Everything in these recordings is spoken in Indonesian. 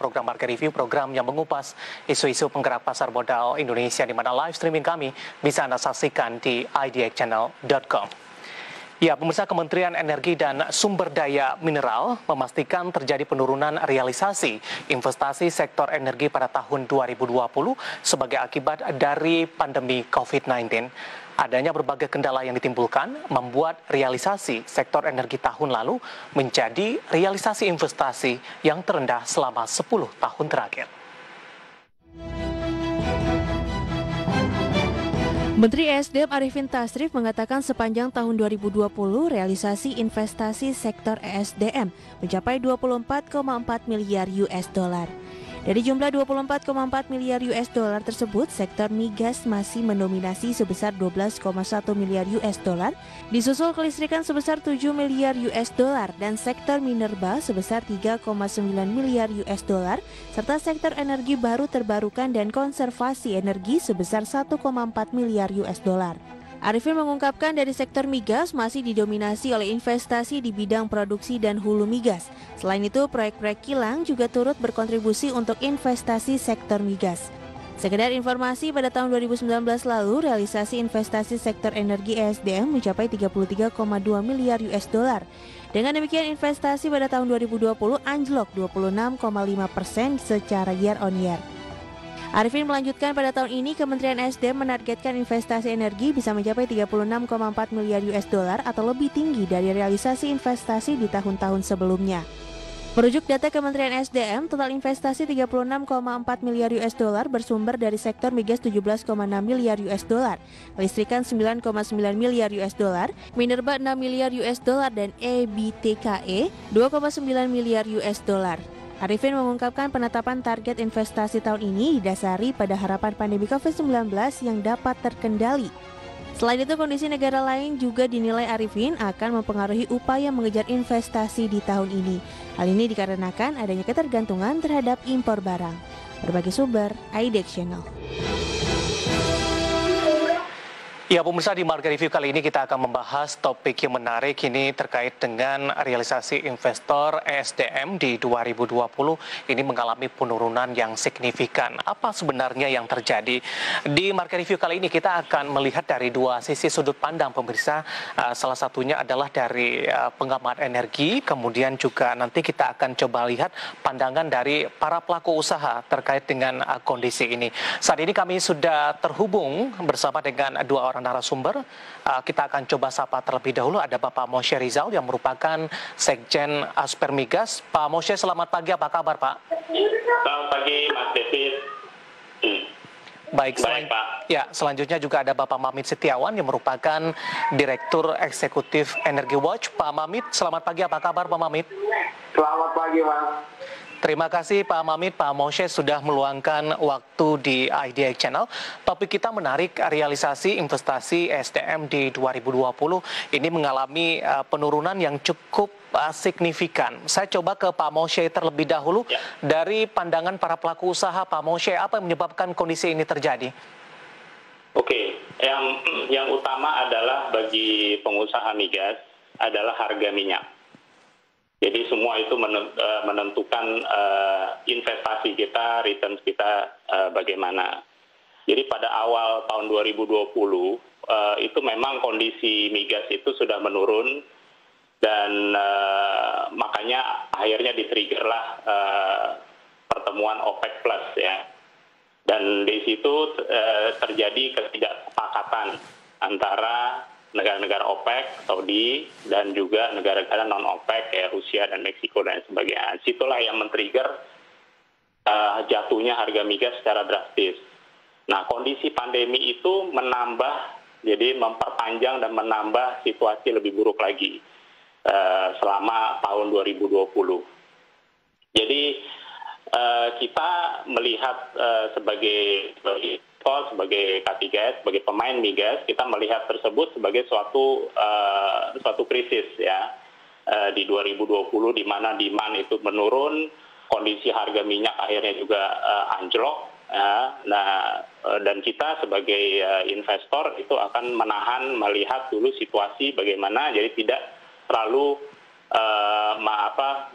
program Market Review, program yang mengupas isu-isu penggerak pasar modal Indonesia, di mana live streaming kami bisa Anda saksikan di idxchannel.com. Ya, pemirsa, Kementerian Energi dan Sumber Daya Mineral memastikan terjadi penurunan realisasi investasi sektor energi pada tahun 2020 sebagai akibat dari pandemi COVID-19. Adanya berbagai kendala yang ditimbulkan membuat realisasi sektor energi tahun lalu menjadi realisasi investasi yang terendah selama 10 tahun terakhir. Menteri ESDM Arifin Tasrif mengatakan sepanjang tahun 2020 realisasi investasi sektor ESDM mencapai 24,4 miliar US dollar. Dari jumlah 24,4 miliar US dollar tersebut, sektor migas masih mendominasi sebesar 12,1 miliar US dollar, disusul kelistrikan sebesar 7 miliar US dollar dan sektor minerba sebesar 3,9 miliar US dollar, serta sektor energi baru terbarukan dan konservasi energi sebesar 1,4 miliar US dollar. Arifin mengungkapkan dari sektor migas masih didominasi oleh investasi di bidang produksi dan hulu migas. Selain itu, proyek-proyek kilang juga turut berkontribusi untuk investasi sektor migas. Sekedar informasi, pada tahun 2019 lalu, realisasi investasi sektor energi ESDM mencapai 33,2 miliar US dollar. Dengan demikian, investasi pada tahun 2020 anjlok 26,5% secara year on year. Arifin melanjutkan, pada tahun ini Kementerian ESDM menargetkan investasi energi bisa mencapai 36,4 miliar US dollar atau lebih tinggi dari realisasi investasi di tahun-tahun sebelumnya. Merujuk data Kementerian ESDM, total investasi 36,4 miliar US dollar bersumber dari sektor migas 17,6 miliar US dollar, listrikan 9,9 miliar US dollar, minerba 6 miliar US dollar dan EBTKE 2,9 miliar US dollar. Arifin mengungkapkan penetapan target investasi tahun ini didasari pada harapan pandemi COVID-19 yang dapat terkendali. Selain itu, kondisi negara lain juga dinilai Arifin akan mempengaruhi upaya mengejar investasi di tahun ini. Hal ini dikarenakan adanya ketergantungan terhadap impor barang. Berbagai sumber, IDX Channel. Ya, pemirsa, di Market Review kali ini kita akan membahas topik yang menarik ini terkait dengan realisasi investor ESDM di 2020 ini mengalami penurunan yang signifikan. Apa sebenarnya yang terjadi? Di Market Review kali ini kita akan melihat dari dua sisi sudut pandang, pemirsa. Salah satunya adalah dari pengamat energi, kemudian juga nanti kita akan coba lihat pandangan dari para pelaku usaha terkait dengan kondisi ini. Saat ini kami sudah terhubung bersama dengan dua orang narasumber. Kita akan coba sapa terlebih dahulu. Ada Bapak Moshe Rizal yang merupakan Sekjen Aspermigas. Pak Moshe, selamat pagi. Apa kabar, Pak? Selamat pagi, Mas David. Baik, Pak. Ya, selanjutnya juga ada Bapak Mamit Setiawan yang merupakan Direktur Eksekutif Energy Watch. Pak Mamit, selamat pagi. Apa kabar, Pak Mamit? Selamat pagi, Mas. Terima kasih Pak Mamit, Pak Moshe sudah meluangkan waktu di IDX Channel. Topik kita menarik, realisasi investasi ESDM di 2020 ini mengalami penurunan yang cukup signifikan. Saya coba ke Pak Moshe terlebih dahulu. Ya. Dari pandangan para pelaku usaha, Pak Moshe, apa yang menyebabkan kondisi ini terjadi? Oke, yang utama adalah bagi pengusaha migas adalah harga minyak. Jadi semua itu menentukan investasi kita, returns kita bagaimana. Jadi pada awal tahun 2020 itu memang kondisi migas itu sudah menurun dan makanya akhirnya di-triggerlah pertemuan OPEC Plus ya. Dan di situ terjadi ketidaksepakatan antara negara-negara OPEC, Saudi, dan juga negara-negara non-OPEC, kayak Rusia dan Meksiko dan sebagainya. Situlah yang men-trigger jatuhnya harga migas secara drastis. Nah, kondisi pandemi itu jadi memperpanjang dan menambah situasi lebih buruk lagi selama tahun 2020. Jadi, kita melihat sebagai K3S, sebagai pemain migas, kita melihat tersebut sebagai suatu krisis ya di 2020, di mana demand itu menurun, kondisi harga minyak akhirnya juga anjlok. Ya. Nah, dan kita sebagai investor itu akan melihat dulu situasi bagaimana, jadi tidak terlalu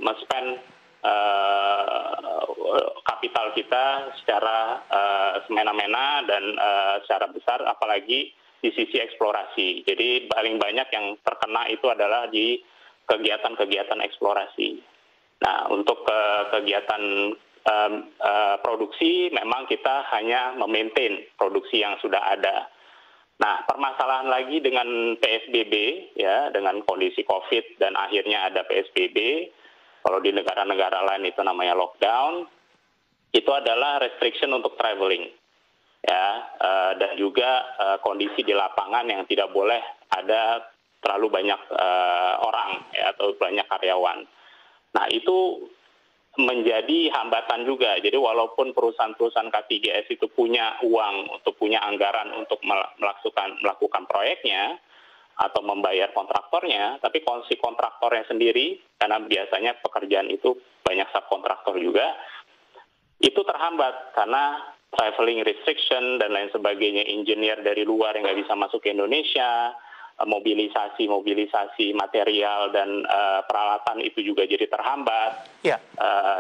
men-spend kapital kita secara semena-mena dan secara besar, apalagi di sisi eksplorasi. Jadi paling banyak yang terkena itu adalah di kegiatan-kegiatan eksplorasi. Nah, untuk kegiatan produksi memang kita hanya memaintain produksi yang sudah ada. Nah, permasalahan lagi dengan PSBB ya, dengan kondisi COVID dan akhirnya ada PSBB. Kalau di negara-negara lain itu namanya lockdown, itu adalah restriction untuk traveling. Ya, dan juga kondisi di lapangan yang tidak boleh ada terlalu banyak orang ya, atau banyak karyawan. Nah, itu menjadi hambatan juga. Jadi walaupun perusahaan-perusahaan K3S itu punya uang, untuk punya anggaran untuk melakukan proyeknya atau membayar kontraktornya, tapi si kontraktornya sendiri, karena biasanya pekerjaan itu banyak subkontraktor juga, itu terhambat karena traveling restriction dan lain sebagainya, engineer dari luar yang nggak bisa masuk ke Indonesia, mobilisasi material dan peralatan itu juga jadi terhambat. Ya.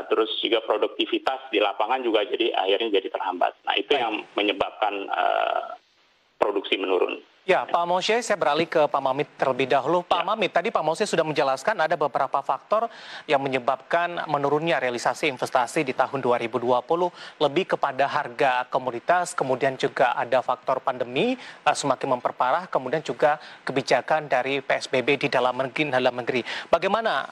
Terus juga produktivitas di lapangan juga akhirnya jadi terhambat. Nah, itu yang menyebabkan produksi menurun. Ya, Pak Moshe, saya beralih ke Pak Mamit terlebih dahulu. Pak Mamit, tadi Pak Moshe sudah menjelaskan ada beberapa faktor yang menyebabkan menurunnya realisasi investasi di tahun 2020, lebih kepada harga komoditas, kemudian juga ada faktor pandemi semakin memperparah, kemudian juga kebijakan dari PSBB di dalam negeri. Bagaimana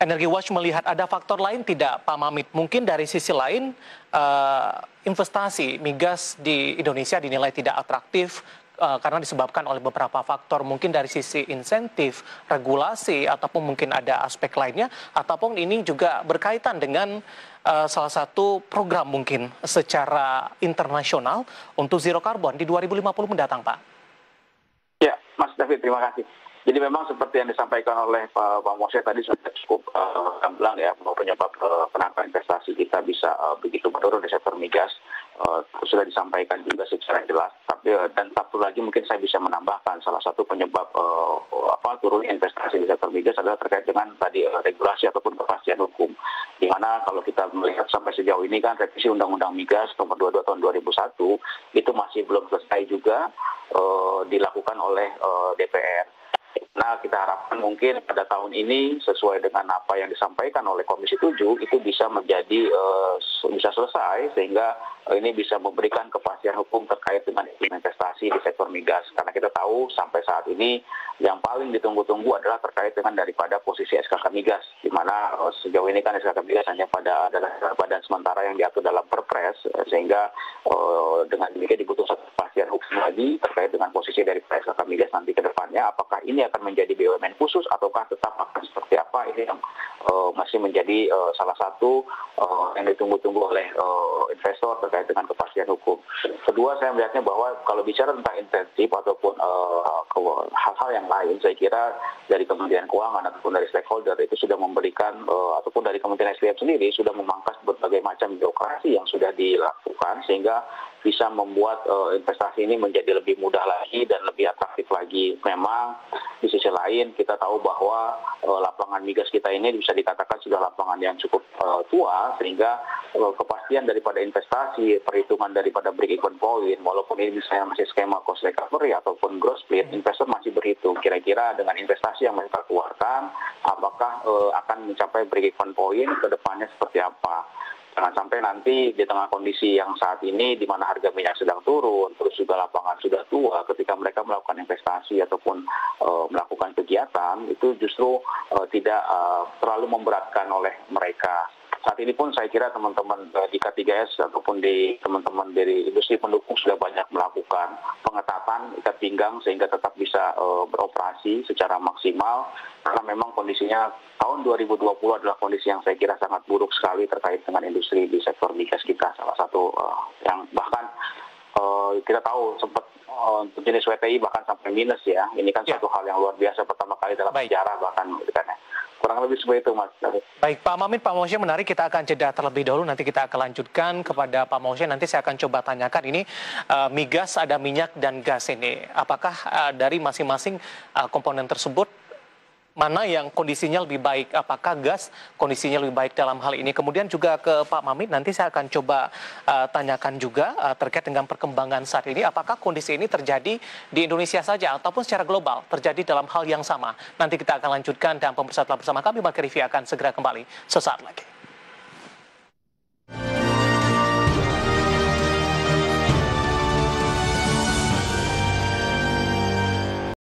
Energi Watch melihat ada faktor lain tidak, Pak Mamit? Mungkin dari sisi lain, investasi migas di Indonesia dinilai tidak atraktif karena disebabkan oleh beberapa faktor, mungkin dari sisi insentif, regulasi, ataupun mungkin ada aspek lainnya, ataupun ini juga berkaitan dengan salah satu program mungkin secara internasional untuk zero carbon di 2050 mendatang, Pak. Ya, Mas David, terima kasih. Jadi memang seperti yang disampaikan oleh Pak Moshe tadi sudah cukup gamblang ya, bahwa penyebab kenapa investasi kita bisa begitu menurun di sektor migas sudah disampaikan juga secara jelas. Tapi dan satu lagi mungkin saya bisa menambahkan, salah satu penyebab turunnya investasi di sektor migas adalah terkait dengan tadi regulasi ataupun kepastian hukum. Di mana kalau kita melihat sampai sejauh ini kan revisi Undang-Undang Migas nomor 22 tahun 2001 itu masih belum selesai juga dilakukan oleh DPR. Nah, kita harapkan mungkin pada tahun ini sesuai dengan apa yang disampaikan oleh Komisi 7 itu bisa bisa selesai sehingga ini bisa memberikan kepastian hukum terkait dengan investasi di sektor migas. Karena kita tahu sampai saat ini yang paling ditunggu-tunggu adalah terkait dengan daripada posisi SKK migas, di mana sejauh ini kan SKK migas hanya adalah badan sementara yang diatur dalam Perpres, sehingga dengan demikian dibutuhkan kepastian hukum lagi terkait dengan posisi dari SKK migas nanti ke depannya. Apakah ini akan menjadi BUMN khusus ataukah tetap akan seperti apa, ini yang masih menjadi salah satu yang ditunggu-tunggu oleh investor terkait dengan kepastian hukum. Kedua, saya melihatnya bahwa kalau bicara tentang insentif ataupun hal-hal yang lain, saya kira dari Kementerian Keuangan ataupun dari stakeholder itu sudah memberikan ataupun dari Kementerian SDM sendiri sudah memangkas berbagai macam birokrasi yang sudah dilakukan sehingga bisa membuat investasi ini menjadi lebih mudah lagi dan lebih atraktif lagi. Memang di sisi lain kita tahu bahwa lapangan migas kita ini bisa dikatakan sudah lapangan yang cukup tua, sehingga kepastian daripada investasi, perhitungan daripada break-even point, walaupun ini misalnya masih skema cost recovery ataupun gross split, investor masih berhitung kira-kira dengan investasi yang mereka keluarkan, apakah akan mencapai break-even point ke depannya seperti apa. Jangan sampai nanti di tengah kondisi yang saat ini di mana harga minyak sedang turun, terus juga lapangan sudah tua, ketika mereka melakukan investasi ataupun melakukan kegiatan, itu justru tidak terlalu memberatkan oleh mereka. Saat ini pun saya kira teman-teman di K3S ataupun di teman-teman dari industri pendukung sudah banyak melakukan pengetatan ikat pinggang sehingga tetap bisa beroperasi secara maksimal, karena memang kondisinya tahun 2020 adalah kondisi yang saya kira sangat buruk sekali terkait dengan industri di sektor migas kita. Salah satu yang bahkan kita tahu sempat untuk jenis WTI bahkan sampai minus ya. Ini kan satu hal yang luar biasa pertama kali dalam sejarah bahkan gitu kan ya. Kurang lebih seperti itu, Mas. Baik, Pak Mamit, Pak Moshe, menarik. Kita akan jeda terlebih dahulu. Nanti kita akan lanjutkan kepada Pak Moshe. Nanti saya akan coba tanyakan ini migas, ada minyak dan gas ini. Apakah dari masing-masing komponen tersebut mana yang kondisinya lebih baik, apakah gas kondisinya lebih baik dalam hal ini. Kemudian juga ke Pak Mamit, nanti saya akan coba tanyakan juga terkait dengan perkembangan saat ini, apakah kondisi ini terjadi di Indonesia saja ataupun secara global terjadi dalam hal yang sama. Nanti kita akan lanjutkan dan pemirsa tetap bersama kami, Marka Rivi akan segera kembali sesaat lagi.